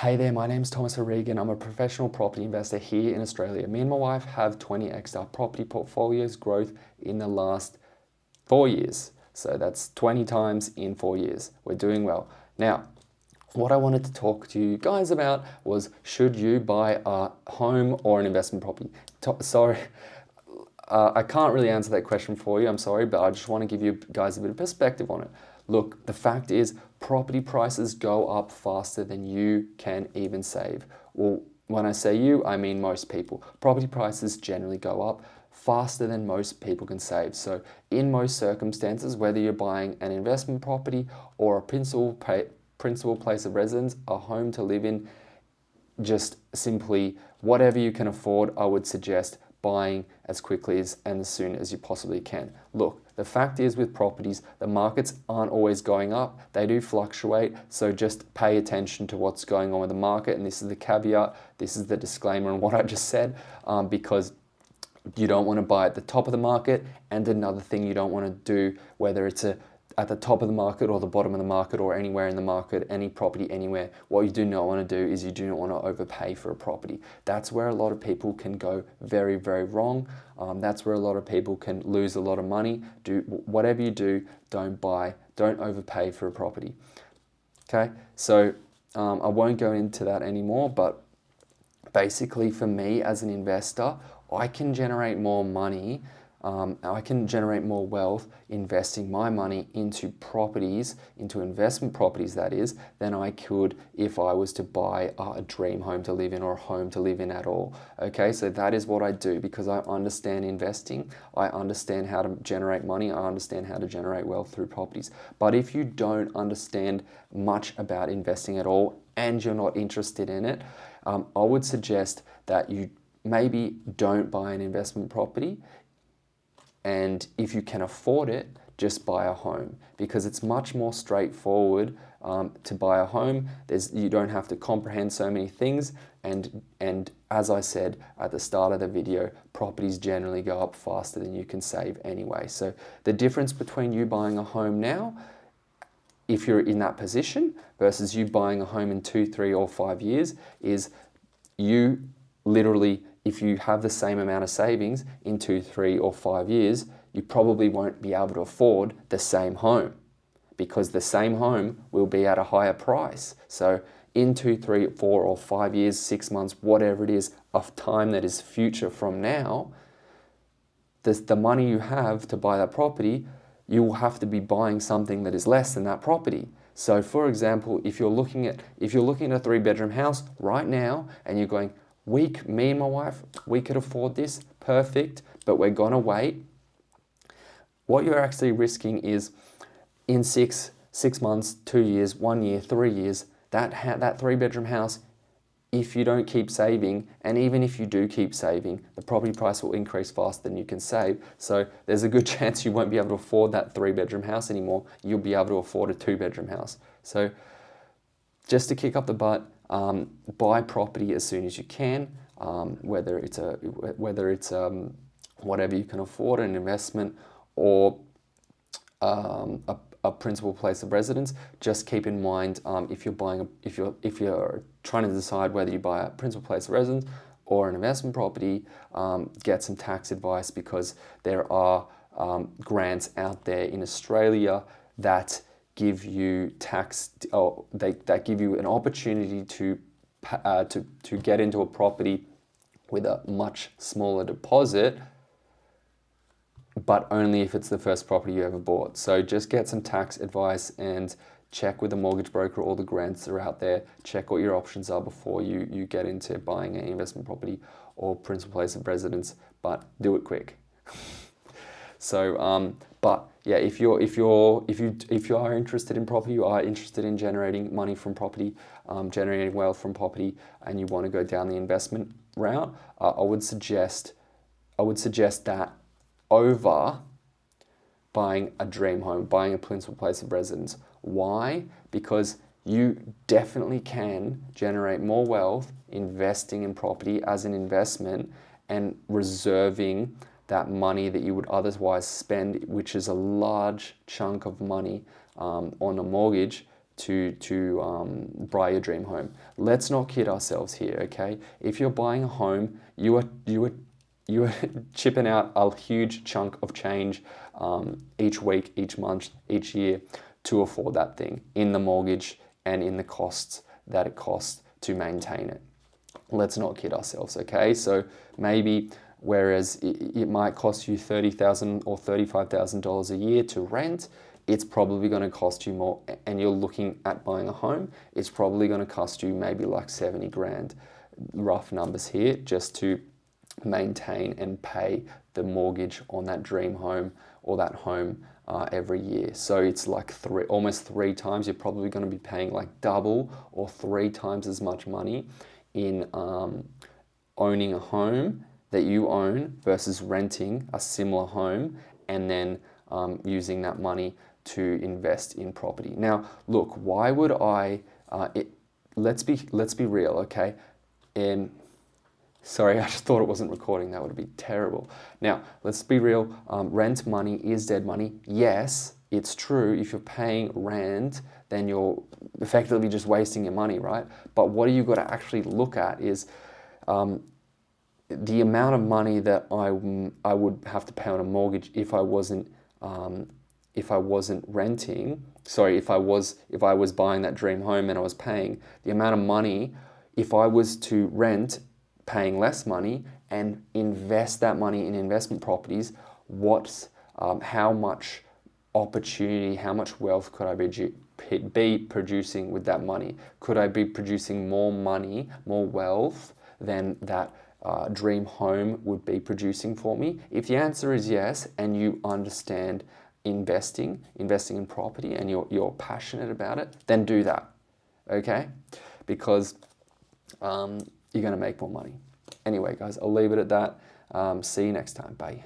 Hey there, my name's Thomas O'Regan. I'm a professional property investor here in Australia. Me and my wife have 20x our property portfolio's growth in the last 4 years. So that's 20 times in 4 years. We're doing well. Now, what I wanted to talk to you guys about was, should you buy a home or an investment property? Sorry, I can't really answer that question for you, I'm sorry, but I just want to give you guys a bit of perspective on it. Look, the fact is, property prices go up faster than you can even save. Well, when I say you, I mean most people. Property prices generally go up faster than most people can save. So in most circumstances, whether you're buying an investment property or a principal place of residence, a home to live in, just simply whatever you can afford, I would suggest buying as quickly and as soon as you possibly can. Look, the fact is with properties, the markets aren't always going up. They do fluctuate, so just pay attention to what's going on with the market. And this is the caveat, this is the disclaimer on what I just said, because you don't want to buy at the top of the market. And another thing you don't want to do, whether it's at the top of the market or the bottom of the market or anywhere in the market, any property anywhere, what you do not want to do is you do not want to overpay for a property. That's where a lot of people can go very, very wrong. That's where a lot of people can lose a lot of money. Do whatever you do, don't overpay for a property. Okay, so I won't go into that anymore, but basically for me as an investor, I can generate more money, I can generate more wealth investing my money into properties, into investment properties that is, than I could if I was to buy a dream home to live in or a home to live in at all. Okay, so that is what I do because I understand investing, I understand how to generate money, I understand how to generate wealth through properties. But if you don't understand much about investing at all and you're not interested in it, I would suggest that you maybe don't buy an investment property, and if you can afford it, just buy a home because it's much more straightforward to buy a home. You don't have to comprehend so many things, and as I said at the start of the video, properties generally go up faster than you can save anyway. So the difference between you buying a home now, if you're in that position, versus you buying a home in 2, 3, or 5 years is you literally, if you have the same amount of savings in 2, 3, or 5 years, you probably won't be able to afford the same home because the same home will be at a higher price. So in 2, 3, 4, or 5 years, 6 months, whatever it is of time that is future from now, the money you have to buy that property, you will have to be buying something that is less than that property. So for example, if you're looking at a 3-bedroom house right now and you're going, me and my wife, we could afford this, perfect, but we're gonna wait. What you're actually risking is in six months, 2 years, 1 year, 3 years, that 3-bedroom house, if you don't keep saving, and even if you do keep saving, the property price will increase faster than you can save. So there's a good chance you won't be able to afford that 3-bedroom house anymore. You'll be able to afford a 2-bedroom house. So just to kick up the butt, buy property as soon as you can, whether it's whatever you can afford, an investment or a principal place of residence. Just keep in mind if you're trying to decide whether you buy a principal place of residence or an investment property, get some tax advice because there are grants out there in Australia that give you that give you an opportunity to get into a property with a much smaller deposit, but only if it's the first property you ever bought. So just get some tax advice and check with a mortgage broker all the grants that are out there. Check what your options are before you get into buying an investment property or principal place of residence, but do it quick. So, but yeah, if you are interested in property, you are interested in generating money from property, generating wealth from property, and you want to go down the investment route, I would suggest that over buying a dream home, buying a principal place of residence. Why? Because you definitely can generate more wealth investing in property as an investment and reserving that money that you would otherwise spend, which is a large chunk of money on a mortgage, buy your dream home. Let's not kid ourselves here, okay? If you're buying a home, you are chipping out a huge chunk of change each week, each month, each year to afford that thing in the mortgage and in the costs that it costs to maintain it. Let's not kid ourselves, okay? So maybe whereas it might cost you $30,000 or $35,000 a year to rent, it's probably going to cost you more, and you're looking at buying a home, it's probably going to cost you maybe like 70 grand, rough numbers here, just to maintain and pay the mortgage on that dream home or that home every year. So it's like almost three times. You're probably going to be paying like double or three times as much money in owning a home that you own versus renting a similar home and then using that money to invest in property. Now, look, why would I? Let's be real, okay? Sorry, I just thought it wasn't recording. That would be terrible. Now, let's be real. Rent money is dead money. Yes, it's true. If you're paying rent, then you're effectively just wasting your money, right? But what you got to actually look at is the amount of money that I would have to pay on a mortgage if I wasn't renting. Sorry, if I was buying that dream home and I was paying the amount of money if I was to rent, paying less money and invest that money in investment properties, how much opportunity, how much wealth could I be producing with that money? Could I be producing more money, more wealth than that dream home would be producing for me? If the answer is yes, and you understand investing in property, and you're passionate about it, then do that, okay? Because you're going to make more money. Anyway, guys, I'll leave it at that. See you next time. Bye.